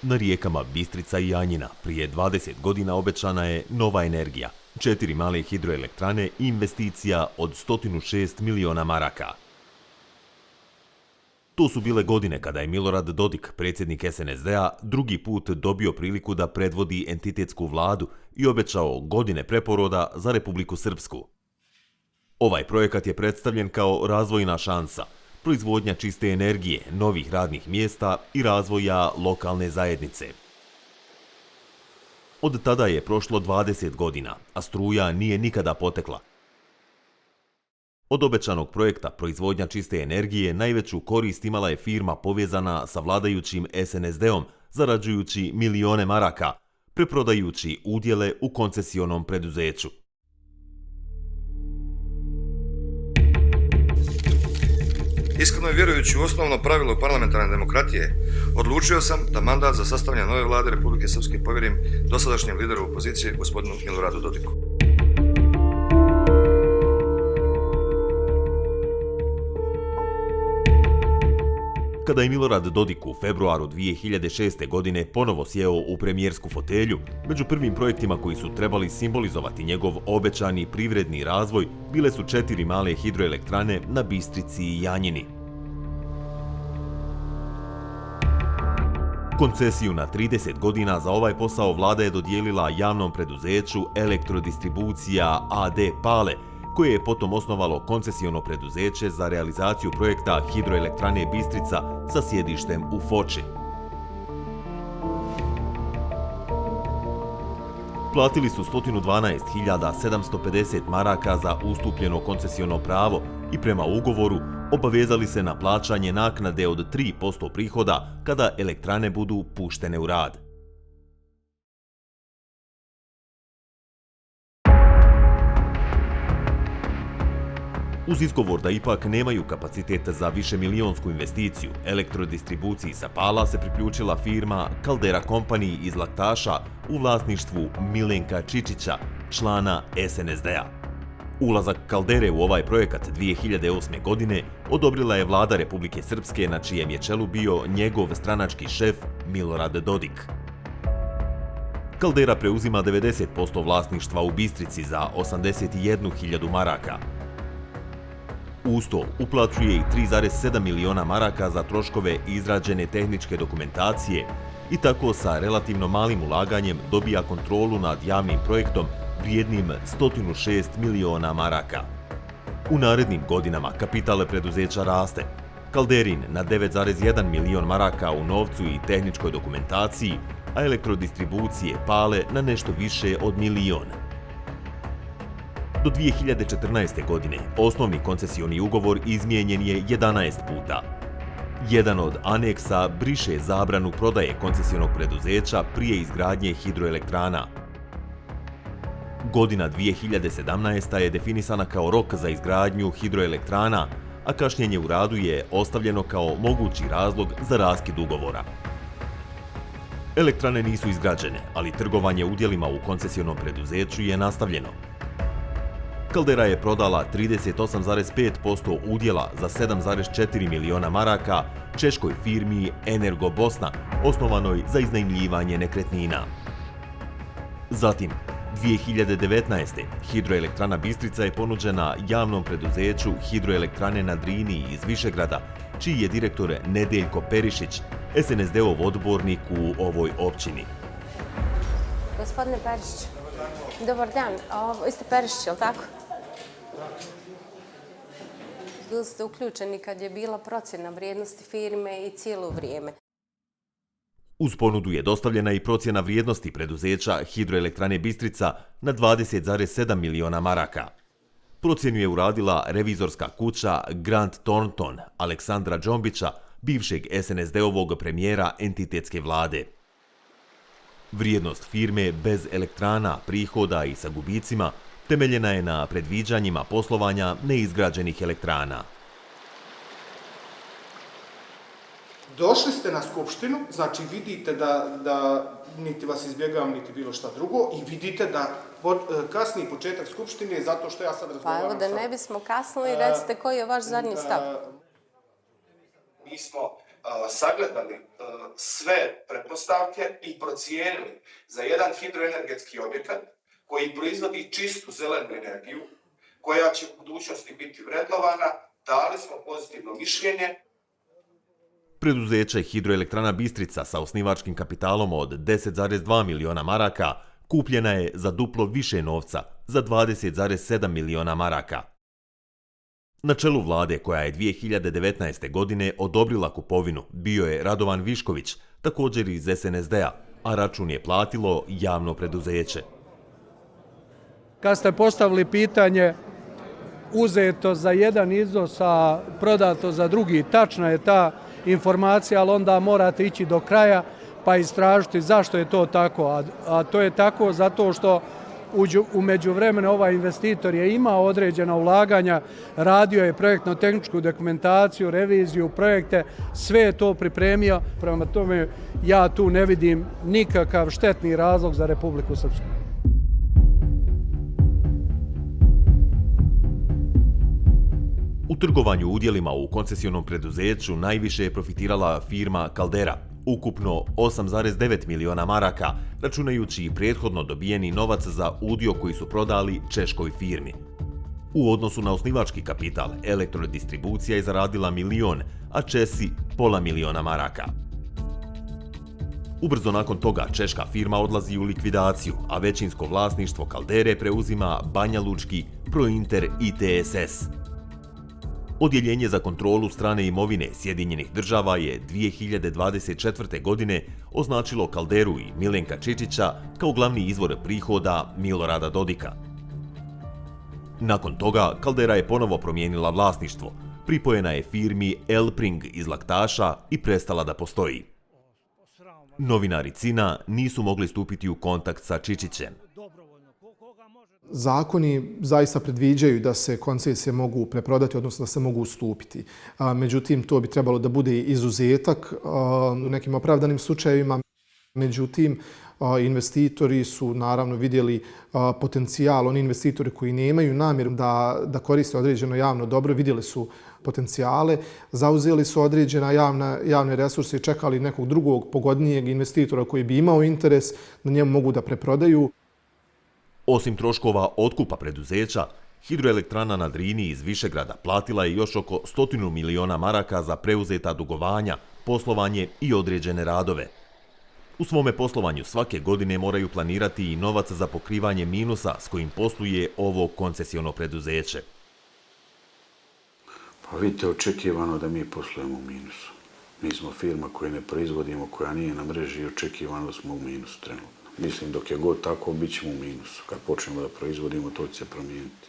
Na rijekama Bistrica i Janjina prije 20 godina obećana je nova energija, 4 male hidroelektrane i investicija od 106 miliona maraka. To su bile godine kada je Milorad Dodik, predsjednik SNSD-a, drugi put dobio priliku da predvodi entitetsku vladu i obećao godine preporoda za Republiku Srpsku. Ovaj projekat je predstavljen kao razvojna šansa, proizvodnja čiste energije, novih radnih mjesta i razvoja lokalne zajednice. Od tada je prošlo 20 godina, a struja nije nikada potekla. Od obećanog projekta proizvodnja čiste energije najveću korist imala je firma povezana sa vladajućim SNSD-om, zarađujući milione maraka, preprodajući udjele u koncesionom preduzeću. Iskreno i vjerujući u osnovno pravilo parlamentarne demokratije, odlučio sam da mandat za sastavljanje nove vlade Republike Srpske povjerim dosadašnjem lideru opozicije, gospodinu Miloradu Dodiku. Kada je Milorad Dodik u februaru 2006. godine ponovo sjeo u premijersku fotelju, među prvim projektima koji su trebali simbolizovati njegov obećani privredni razvoj bile su 4 male hidroelektrane na Bistrici i Janjini. Koncesiju na 30 godina za ovaj posao vlada je dodijelila javnom preduzeću Elektrodistribucija a.d. Pale, koje je potom osnovalo koncesiono preduzeće za realizaciju projekta hidroelektrane Bistrica sa sjedištem u Foči. Platili su 112.750 maraka za ustupljeno koncesiono pravo i prema ugovoru obavezali se na plaćanje naknade od 3% prihoda kada elektrane budu puštene u rad. Uz izgovor da ipak nemaju kapacitet za višemilijonsku investiciju, elektrodistribuciji sa Pala se priključila firma Caldera Company iz Laktaša u vlasništvu Milenka Čičića, člana SNSD-a. Ulazak Caldere u ovaj projekat 2008. godine odobrila je vlada Republike Srpske, na čijem je čelu bio njegov stranački šef Milorad Dodik. Caldera preuzima 90% vlasništva u Bistrici za 81.000 maraka. Uz to uplaćuje i 3,7 miliona maraka za troškove izrađene tehničke dokumentacije i tako sa relativno malim ulaganjem dobija kontrolu nad javnim projektom vrijednim 106 miliona maraka. U narednim godinama kapital preduzeća raste. Calderin na 9,1 milion maraka u novcu i tehničkoj dokumentaciji, a elektrodistribucije Pale na nešto više od milion. Do 2014. godine osnovni koncesioni ugovor izmijenjen je 11 puta. Jedan od aneksa briše zabranu prodaje koncesionog preduzeća prije izgradnje hidroelektrana. Godina 2017. je definisana kao rok za izgradnju hidroelektrana, a kašnjenje u radu je ostavljeno kao mogući razlog za raskid ugovora. Elektrane nisu izgrađene, ali trgovanje udjelima u koncesionom preduzeću je nastavljeno. Caldera je prodala 38,5% udjela za 7,4 miliona maraka češkoj firmi Energo Bosna, osnovanoj za iznajmljivanje nekretnina. Zatim, 2019. hidroelektrana Bistrica je ponuđena javnom preduzeću Hidroelektrane na Drini iz Višegrada, čiji je direktor Nedeljko Perišić, SNSD-ov odbornik u ovoj općini. Gospodine Perišić, dobar dan. Vi ste Perišić, je li tako? Bili ste uključeni kad je bila procjena vrijednosti firme i cijelo vrijeme. Uz ponudu je dostavljena i procjena vrijednosti preduzeća Hidroelektrane Bistrica na 20,7 miliona maraka. Procjenu je uradila revizorska kuća Grant Thornton Aleksandra Džombića, bivšeg SNSD-ovog premijera entitetske vlade. Vrijednost firme bez elektrana, prihoda i sa gubicima temeljena je na predviđanjima poslovanja neizgrađenih elektrana. Došli ste na skupštinu, znači vidite da niti vas izbjegavam, niti bilo šta drugo i vidite da kasni početak skupštine je zato što ja sad razgovaram sa... Pa evo da ne bismo kasnili, recite koji je vaš zadnji stav. Mi smo sagledali sve pretpostavke i procijenili za jedan hidroenergetski objekat koji proizvodi čistu zelenu energiju, koja će u budućnosti biti vrednovana, dali smo pozitivno mišljenje. Preduzeće Hidroelektrana Bistrica sa osnivačkim kapitalom od 10,2 miliona maraka kupljena je za duplo više novca, za 20,7 miliona maraka. Na čelu vlade koja je 2019. godine odobrila kupovinu bio je Radovan Višković, također iz SNSD-a, a račun je platilo javno preduzeće. Kad ste postavili pitanje uzeto za jedan iznos, a prodato za drugi, tačna je ta informacija, ali onda morate ići do kraja pa istražiti zašto je to tako. A to je tako zato što u međuvremenu ovaj investitor je imao određena ulaganja, radio je projektno-tehničku dokumentaciju, reviziju, projekte, sve je to pripremio. Prema tome ja tu ne vidim nikakav štetni razlog za Republiku Srpsku. U trgovanju udjelima u koncesionom preduzeću najviše je profitirala firma Caldera, ukupno 8,9 miliona maraka, računajući i prethodno dobijeni novac za udio koji su prodali češkoj firmi. U odnosu na osnivački kapital, Elektrodistribucija je zaradila 1 milion, a Česi pola miliona maraka. Ubrzo nakon toga češka firma odlazi u likvidaciju, a većinsko vlasništvo Caldere preuzima banjalučki Prointer ITSS. Odjeljenje za kontrolu strane imovine Sjedinjenih država je 2024. godine označilo Calderu i Milenka Čičića kao glavni izvor prihoda Milorada Dodika. Nakon toga Caldera je ponovo promijenila vlasništvo, pripojena je firmi Elpring iz Laktaša i prestala da postoji. Novinari CINA nisu mogli stupiti u kontakt sa Čičićem. Zakoni zaista predviđaju da se koncesije mogu preprodati, odnosno da se mogu ustupiti. Međutim, to bi trebalo da bude izuzetak u nekim opravdanim slučajevima. Međutim, investitori su naravno vidjeli potencijal. Oni investitori koji nemaju namjeru da koriste određeno javno dobro, vidjeli su potencijale, zauzeli su određena javne resurse i čekali nekog drugog pogodnijeg investitora koji bi imao interes da njemu mogu da preprodaju. Osim troškova otkupa preduzeća, Hidroelektrana na Drini iz Višegrada platila je još oko 100 miliona maraka za preuzeta dugovanja, poslovanje i određene radove. U svome poslovanju svake godine moraju planirati i novac za pokrivanje minusa s kojim posluje ovo koncesiono preduzeće. Pa vidite, očekivano da mi poslujemo u minusu. Mi smo firma koja ne proizvodimo, koja nije na mreži i očekivano da smo u minusu trenutno. Mislim, dok je god tako, bit ćemo u minusu. Kad počnemo da proizvodimo, to će se promijeniti.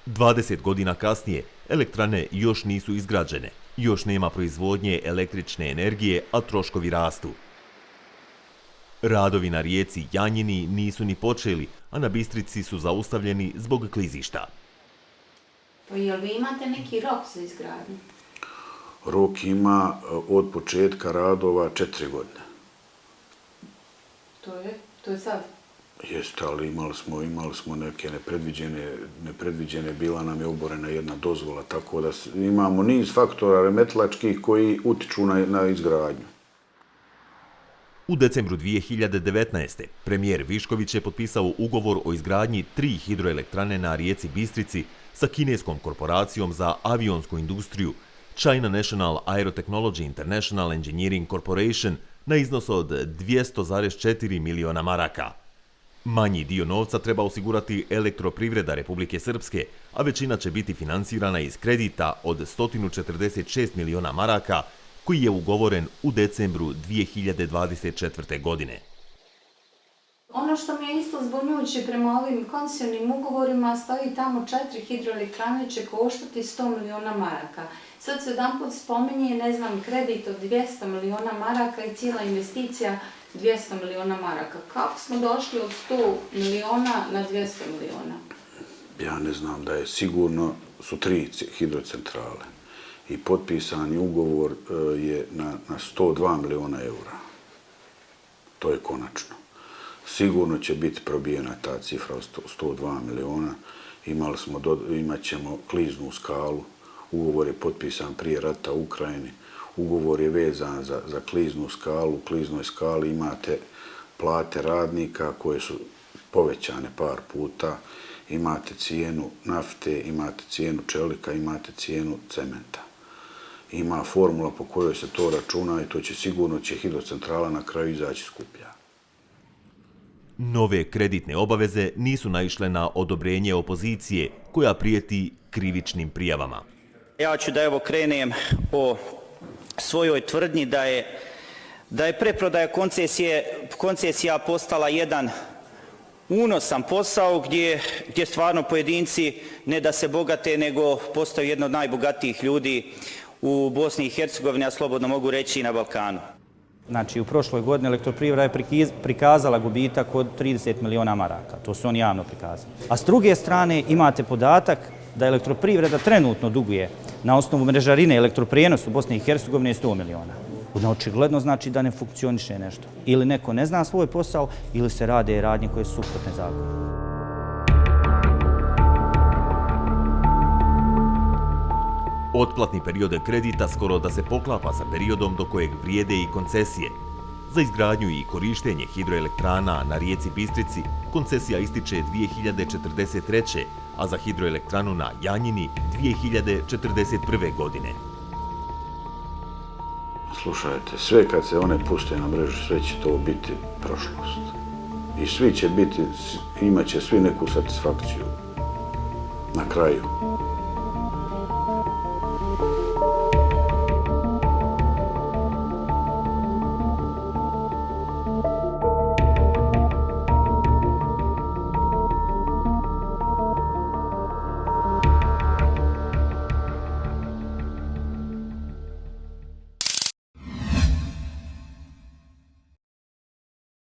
20 godina kasnije, elektrane još nisu izgrađene, još nema proizvodnje električne energije, a troškovi rastu. Radovi na rijeci Janjini nisu ni počeli, a na Bistrici su zaustavljeni zbog klizišta. Jel vi imate neki rok za izgradnju? Rok ima od početka radova 4 godine. To je sad? Jeste, ali imali smo neke nepredviđene, bila nam je oborena jedna dozvola, tako da imamo niz faktora remetilačkih koji utiču na izgradnju. U decembru 2019. premijer Višković je potpisao ugovor o izgradnji 3 hidroelektrane na rijeci Bistrici sa kineskom korporacijom za avionsku industriju China National Aerotechnology International Engineering Corporation na iznos od 200,4 miliona maraka. Manji dio novca treba osigurati Elektroprivreda Republike Srpske, a većina će biti finansirana iz kredita od 146 miliona maraka koji je ugovoren u decembru 2024. godine. Ono što mi je isto zbunjujuće prema ovim koncesionim ugovorima, stoji tamo 4 hidroelektrane će koštati 100 miliona maraka. Sad se jedanput spominje, kredit od 200 miliona maraka i cijela investicija 200 miliona maraka. Kako smo došli od 100 miliona na 200 miliona? Ja ne znam da je sigurno, su 3 hidrocentrale i potpisani ugovor je na 102 miliona eura. To je konačno. Sigurno će biti probijena ta cifra od 102 miliona. Imat ćemo kliznu skalu. Ugovor je potpisan prije rata u Ukrajini. ugovor je vezan za kliznu skalu. U kliznoj skali imate plate radnika koje su povećane par puta, imate cijenu nafte, imate cijenu čelika, imate cijenu cementa. Ima formula po kojoj se to računa i to će sigurno hidrocentrala na kraju izaći skuplja. Nove kreditne obaveze nisu naišle na odobrenje opozicije koja prijeti krivičnim prijavama. Ja ću da evo krenem o svojoj tvrdnji da je preprodaja koncesija postala jedan unosan posao gdje stvarno pojedinci ne da se bogate, nego postaju jedno od najbogatijih ljudi u Bosni i Hercegovini, a slobodno mogu reći i na Balkanu. Znači, u prošloj godini Elektroprivreda je prikazala gubitak od 30 miliona maraka. To su oni javno prikazali. A s druge strane imate podatak da Elektroprivreda trenutno duguje na osnovu mrežarine elektroprijenos u Bosni i Hercegovini 100 miliona. Očigledno znači da ne funkcioniše nešto. Ili neko ne zna svoj posao, ili se rade radnje koje su suprotne zakonu. Otplatni period kredita skoro da se poklapa sa periodom do kojeg vrijede i koncesije. Za izgradnju i korištenje hidroelektrana na rijeci Bistrici koncesija ističe 2043. a za hidroelektranu na Janjini 2041. godine. Slušajte, sve kad se one puste na mrežu, sve će to biti prošlost. I svi će biti, imat će svi neku satisfakciju na kraju.